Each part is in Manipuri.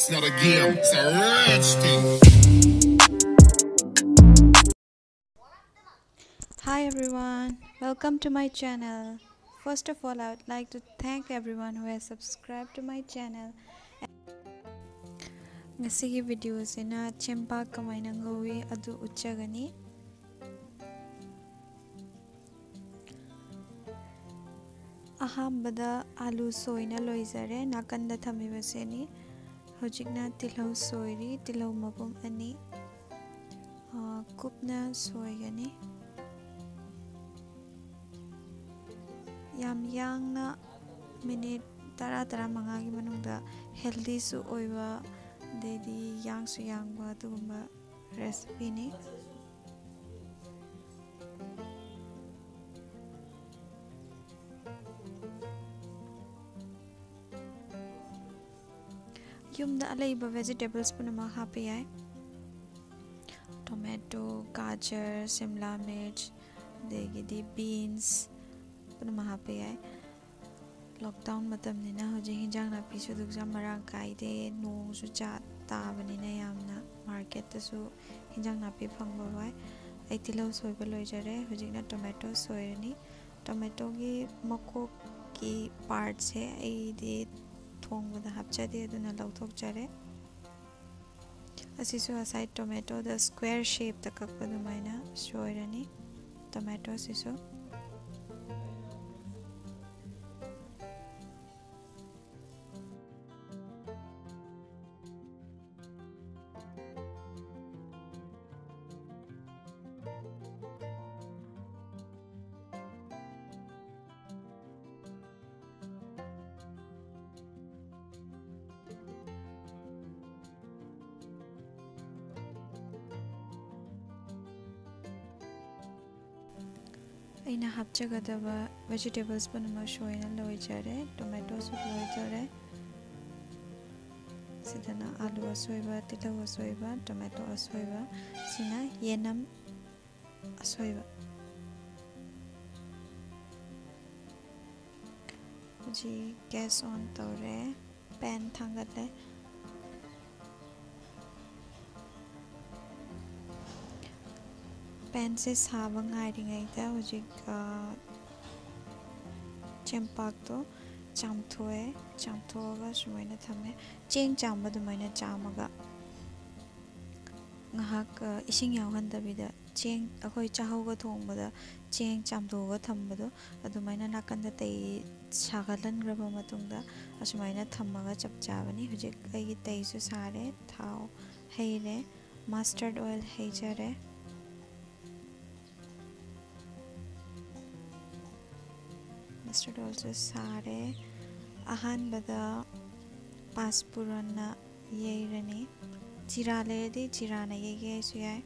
It's not a game, it's a rich thing. Hi everyone, welcome to my channel. First of all, I would like to thank everyone who has subscribed to my channel. Ngasigi video sina chempa kamaina ngawi adu uchagani. Ahambada alu soina loizare nakanda thamibaseni. Hojikna tilhau soiri tilhau mapum ani. Kupna soigani. Yam yangna minute tara mangagi manungda healthy su oiwa dedi yang su yangwa tugumba recipe ni yumda alaiba vegetables punama happy ai tomato gajar simla mirch degidi beans punama happy ai lockdown matam nina hoje hinjang na pisu dugja marang kaide nong su cha tabanina yamna market ta su hinjang na pi phangba wai ai tilo soiba loijare hojikna tomato soirani tomato gi mako ki part se ai de thongba da hapcha de aduna lauthok jare asisu aside tomato the square shape ta kakpa dumaina soirani tomato sisu aina hapchagadaba vegetables punama shoina loijare tomato su loijare sidana alu asoiba tilau asoiba tomato asoiba sina yenam asoiba ji gas on tore pan thangale pan se sabang ngairingaida hojik chempak to chamthoga sumaina thame cheng chamba dumaina chamaga ngahak ising yawhandabida cheng akoi chahauga thongbada cheng chamthoga thambado adumaina nakanda tei sagalan graba matungda asumaina thammaga chapchabani hojik ai tei su sare thau heire mustard oil heijare mustard also sare ahanbada paspurana yeirani jira ledi jirana yege suyai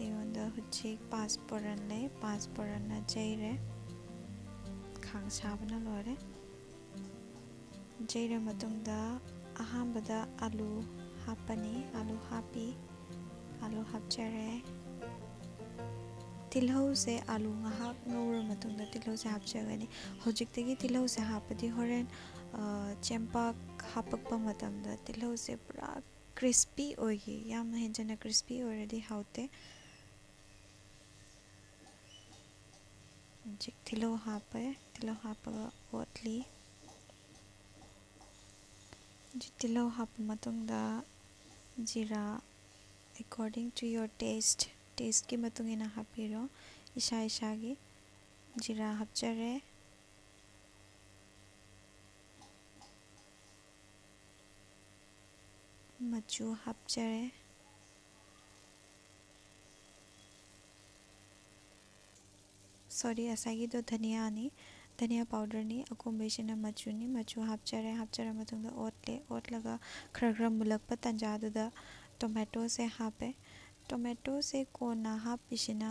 ayonda hujik paspurana jaire khang sabana lore jaire matungda ahanbada alu hapani alu hapi alu hapjare tilhau se alu ngahak ngawra matungda tilhau se hapjagani hojiktagi tilhau se hapadi horen chempak hapakpa matamda tilhau se pura crispy oigi yamna henjana crispy already haute jik tilhau hapaga otli jik tilhau hap matungda jira according to your taste ki matungina hapiro isa gi jira hapjare machu hapjare sorry asagi do dhania powder ni akombeshina machu hapjare matungda otlaga khra mulakpa tanjada tomato se hape tomato se kona hapisina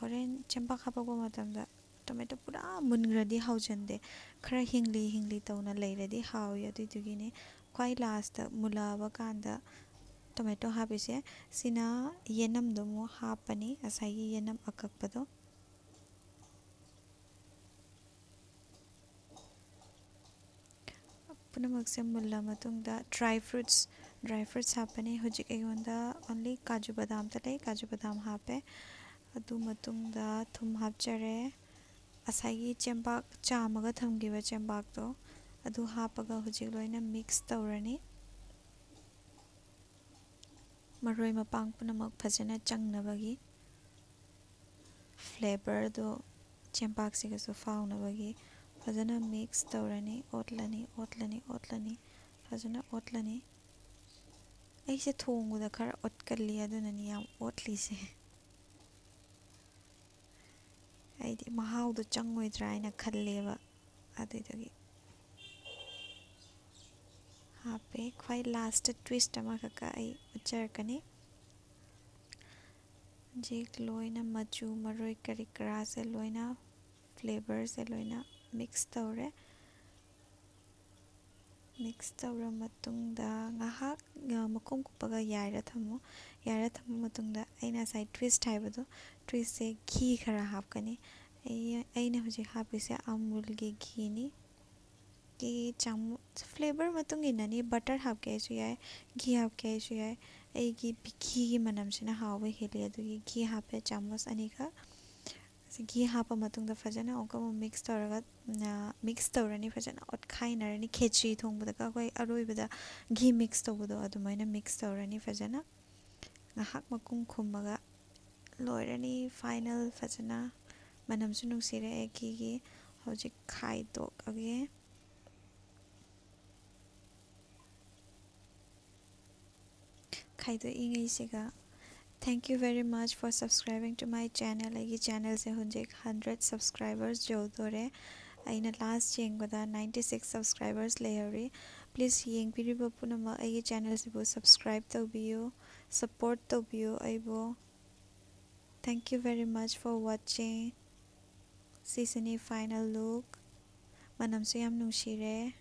horen chempak hapakba matamda tomato pura mungradi haujande khara hingli tawna leiradi hawi adugine kwai last mulaba kanda tomato hapise sina yenam domo hapani asai yenam akakpado पुनमक्से Mulla मतुंगदा dry fruits हापने हुजिक अयोंदा only काजू बादाम तले काजू बादाम हापे अदु मतुंगदा थुम हापचरे असाई चेंबाक चामगा थमगिबा चेंबाक तो अदु हापगा हुजिक लोइना मिक्स तौरनी मरोई मपांग पुनमक फजना चंगनबगी फ्लेवर दो चेंबाक सिगसु फाउनबगी फजना मिक्स तौरनी ओटलनी फजना ओटलनी ऐसे थोंगुदा खरा ओटकल्ली अदुननी याम ओटलीसे ऐदि महाउदो चंगोइद्रा हाइना खल्लेबा अदुदगी हापे ख्वाइ लास्ट ट्विस्ट अमा खका ऐ उच्चरकनी जिक लोइना मचू मरोई करी करा से लोइना फ्लेवर से लोइना मिक्स तौरे मिक्स तौरा मतुंगदा ngahak मखों कुपगा याइरा थमो मतुंगदा ऐना साइ ट्विस्ट हाइबदो ट्विस्ट से घी खरा हापकनी ऐना हुजिक हापिसे अमूल की घी नी की चामु फ्लेवर मतुंग इननी बटर हापके आइसु याय घी हापके आइसु याय ऐगी घी की मनमसिना हावे हेले अदुगी घी हापे चामच अनिका घी हापा मतुंगदा फजना ओका मिक्स तौरगा मिक्स तौरनी फजना ओतखाइनरनी खेचरी थोंबदा का कोई अरोइबदा घी मिक्स तौबदो अदुमाइना मिक्स तौरनी फजना ngahak makung khummaga loirani final fajana manamsu nungsire ekigi hojik khaidok age khaido ingai siga. Thank you very much for subscribing to my channel. Aigi channel se hunjik 100 subscribers jodore. Aina last yengbada 96 subscribers layari. Please yengpiriba punama aigi channel sibu subscribe tawbiyo, support tawbiyo aibo. Thank you very much for watching. Seasoni final look. Manamsu yam nungshire.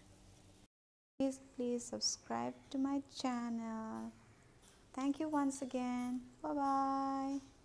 Please subscribe to my channel. Thank you once again. Bye bye.